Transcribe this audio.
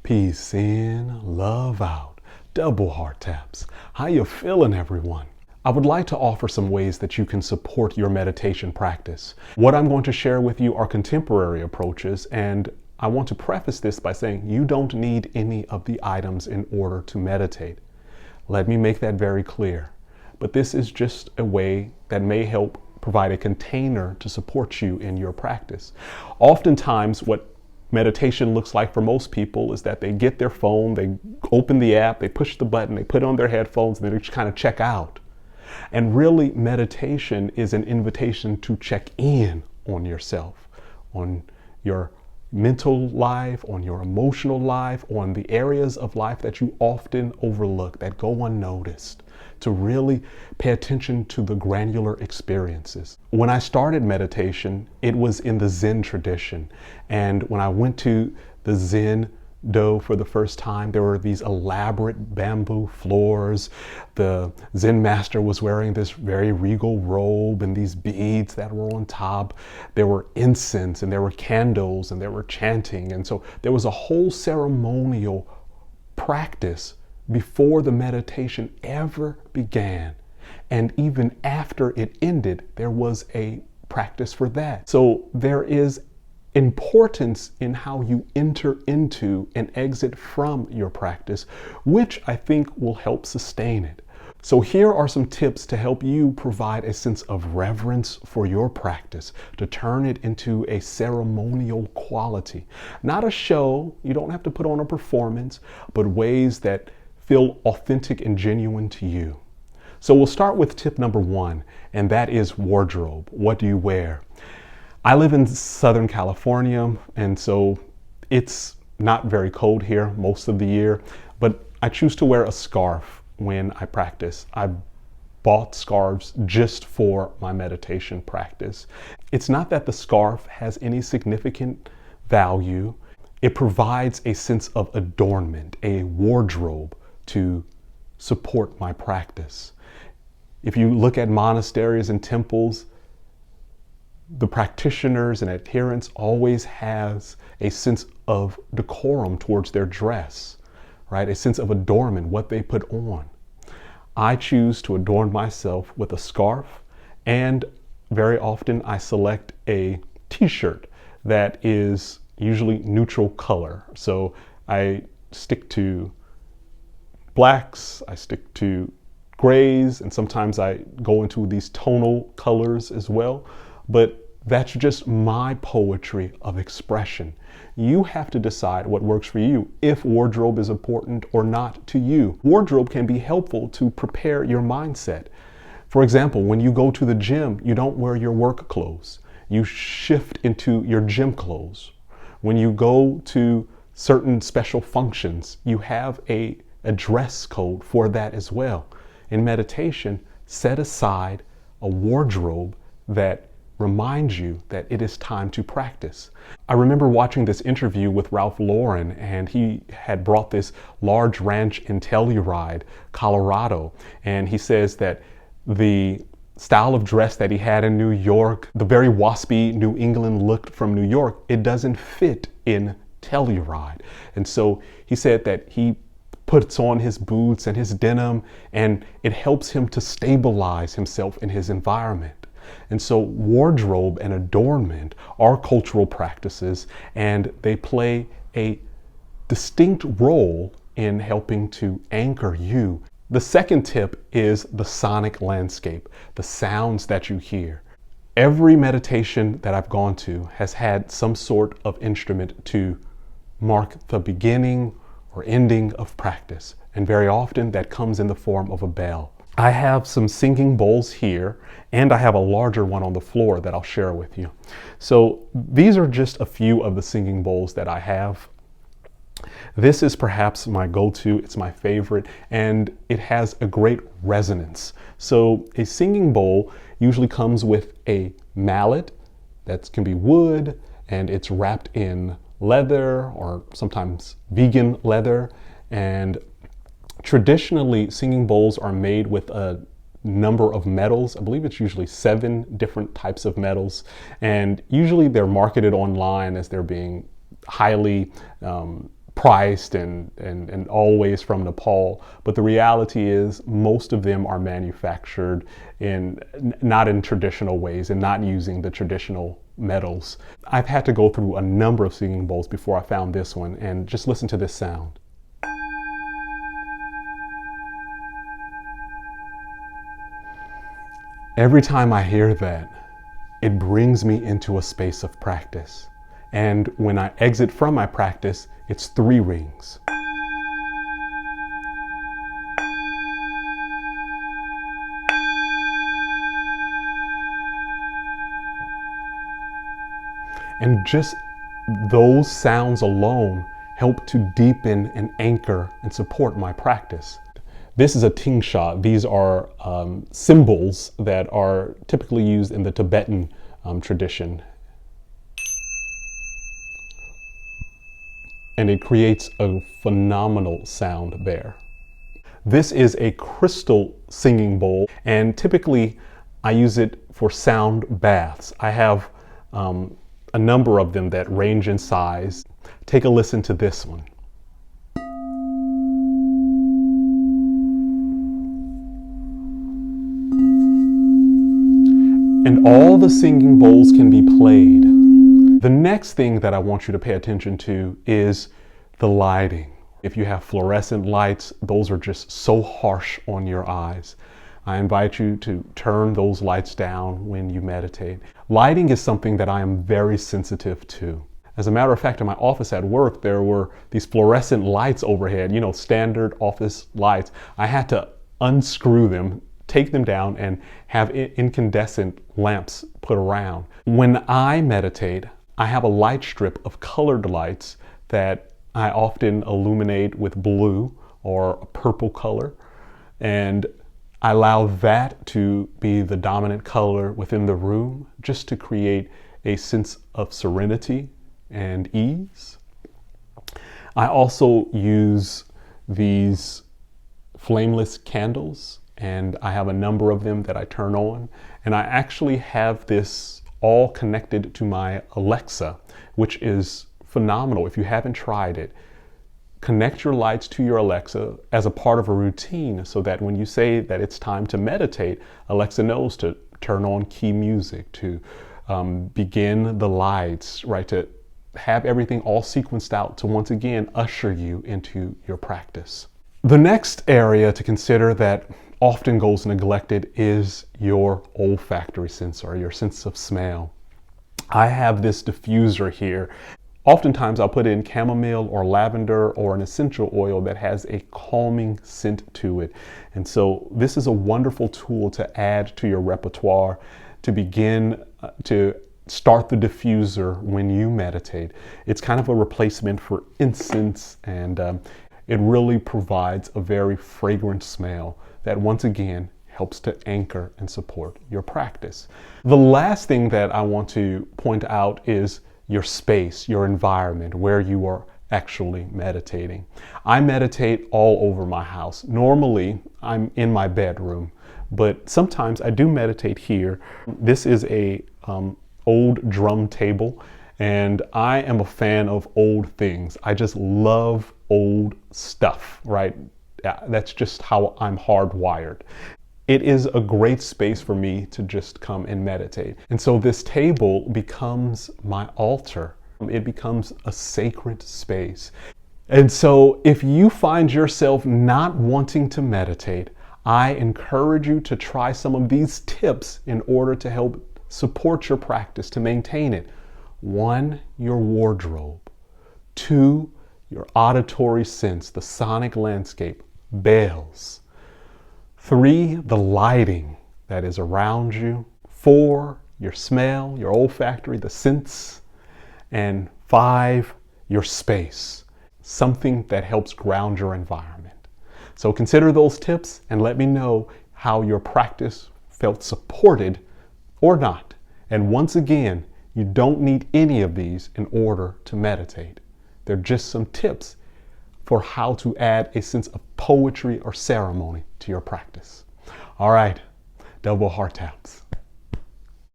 Peace in, love out, double heart taps. How you feeling, everyone? I would like to offer some ways that you can support your meditation practice. What I'm going to share with you are contemporary approaches, and I want to preface this by saying you don't need any of the items in order to meditate. Let me make that very clear. But this is just a way that may help provide a container to support you in your practice. Oftentimes, what meditation looks like for most people is that they get their phone, they open the app, they push the button, they put on their headphones, and they just kind of check out. And really, meditation is an invitation to check in on yourself, on your mental life, on your emotional life, on the areas of life that you often overlook, that go unnoticed, to really pay attention to the granular experiences. When I started meditation, it was in the Zen tradition. And when I went to the Zen do for the first time, there were these elaborate bamboo floors. The Zen master was wearing this very regal robe and these beads that were on top. There were incense and there were candles and there were chanting. And so there was a whole ceremonial practice before the meditation ever began. And even after it ended, there was a practice for that. So there is importance in how you enter into and exit from your practice, which I think will help sustain it. So here are some tips to help you provide a sense of reverence for your practice, to turn it into a ceremonial quality. Not a show, you don't have to put on a performance, but ways that feel authentic and genuine to you. So we'll start with tip number one, and that is wardrobe. What do you wear? I live in Southern California, and so it's not very cold here most of the year, but I choose to wear a scarf when I practice. I bought scarves just for my meditation practice. It's not that the scarf has any significant value. It provides a sense of adornment, a wardrobe to support my practice. If you look at monasteries and temples, the practitioners and adherents always has a sense of decorum towards their dress, right? A sense of adornment, what they put on. I choose to adorn myself with a scarf, and very often I select a t-shirt that is usually neutral color. So I stick to blacks, I stick to grays, and sometimes I go into these tonal colors as well. But that's just my poetry of expression. You have to decide what works for you, if wardrobe is important or not to you. Wardrobe can be helpful to prepare your mindset. For example, when you go to the gym, you don't wear your work clothes. You shift into your gym clothes. When you go to certain special functions, you have a dress code for that as well. In meditation, set aside a wardrobe that reminds you that it is time to practice. I remember watching this interview with Ralph Lauren, and he had brought this large ranch in Telluride, Colorado, and he says that the style of dress that he had in New York, the very waspy New England look from New York, it doesn't fit in Telluride. And so he said that he puts on his boots and his denim, and it helps him to stabilize himself in his environment. And so wardrobe and adornment are cultural practices, and they play a distinct role in helping to anchor you. The second tip is the sonic landscape, the sounds that you hear. Every meditation that I've gone to has had some sort of instrument to mark the beginning or ending of practice, and very often that comes in the form of a bell. I have some singing bowls here, and I have a larger one on the floor that I'll share with you. So these are just a few of the singing bowls that I have. This is perhaps my go-to, it's my favorite, and it has a great resonance. So a singing bowl usually comes with a mallet that can be wood, and it's wrapped in leather or sometimes vegan leather. And traditionally, singing bowls are made with a number of metals. I believe it's usually 7 different types of metals, and usually they're marketed online as they're being highly priced and always from Nepal. But the reality is most of them are manufactured not in traditional ways and not using the traditional metals. I've had to go through a number of singing bowls before I found this one, and just listen to this sound. Every time I hear that, it brings me into a space of practice. And when I exit from my practice, it's 3 rings. And just those sounds alone help to deepen and anchor and support my practice. This is a tingsha. These are cymbals that are typically used in the Tibetan tradition. And it creates a phenomenal sound there. This is a crystal singing bowl, and typically I use it for sound baths. I have a number of them that range in size. Take a listen to this one. And all the singing bowls can be played. The next thing that I want you to pay attention to is the lighting. If you have fluorescent lights, those are just so harsh on your eyes. I invite you to turn those lights down when you meditate. Lighting is something that I am very sensitive to. As a matter of fact, in my office at work, there were these fluorescent lights overhead, standard office lights. I had to unscrew them, take them down, and have incandescent lamps put around. When I meditate, I have a light strip of colored lights that I often illuminate with blue or a purple color, and I allow that to be the dominant color within the room, just to create a sense of serenity and ease. I also use these flameless candles, and I have a number of them that I turn on, and I actually have this all connected to my Alexa, which is phenomenal. If you haven't tried it, connect your lights to your Alexa as a part of a routine, so that when you say that it's time to meditate, Alexa knows to turn on key music, to begin the lights, right, to have everything all sequenced out to once again usher you into your practice. The next area to consider that often goes neglected is your olfactory sense, or your sense of smell. I have this diffuser here. Oftentimes I'll put in chamomile or lavender or an essential oil that has a calming scent to it. And so this is a wonderful tool to add to your repertoire to begin to start the diffuser when you meditate. It's kind of a replacement for incense, and it really provides a very fragrant smell that once again helps to anchor and support your practice. The last thing that I want to point out is your space, your environment, where you are actually meditating. I meditate all over my house. Normally, I'm in my bedroom, but sometimes I do meditate here. This is a old drum table, and I am a fan of old things. I just love old stuff, right? That's just how I'm hardwired. It is a great space for me to just come and meditate. And so this table becomes my altar. It becomes a sacred space. And so if you find yourself not wanting to meditate, I encourage you to try some of these tips in order to help support your practice, to maintain it. 1, your wardrobe. 2, your auditory sense, the sonic landscape, bells. 3, the lighting that is around you. 4, your smell, your olfactory, the sense. And 5, your space, something that helps ground your environment. So consider those tips and let me know how your practice felt supported or not. And once again, you don't need any of these in order to meditate. They're just some tips for how to add a sense of poetry or ceremony to your practice. All right, double heart taps.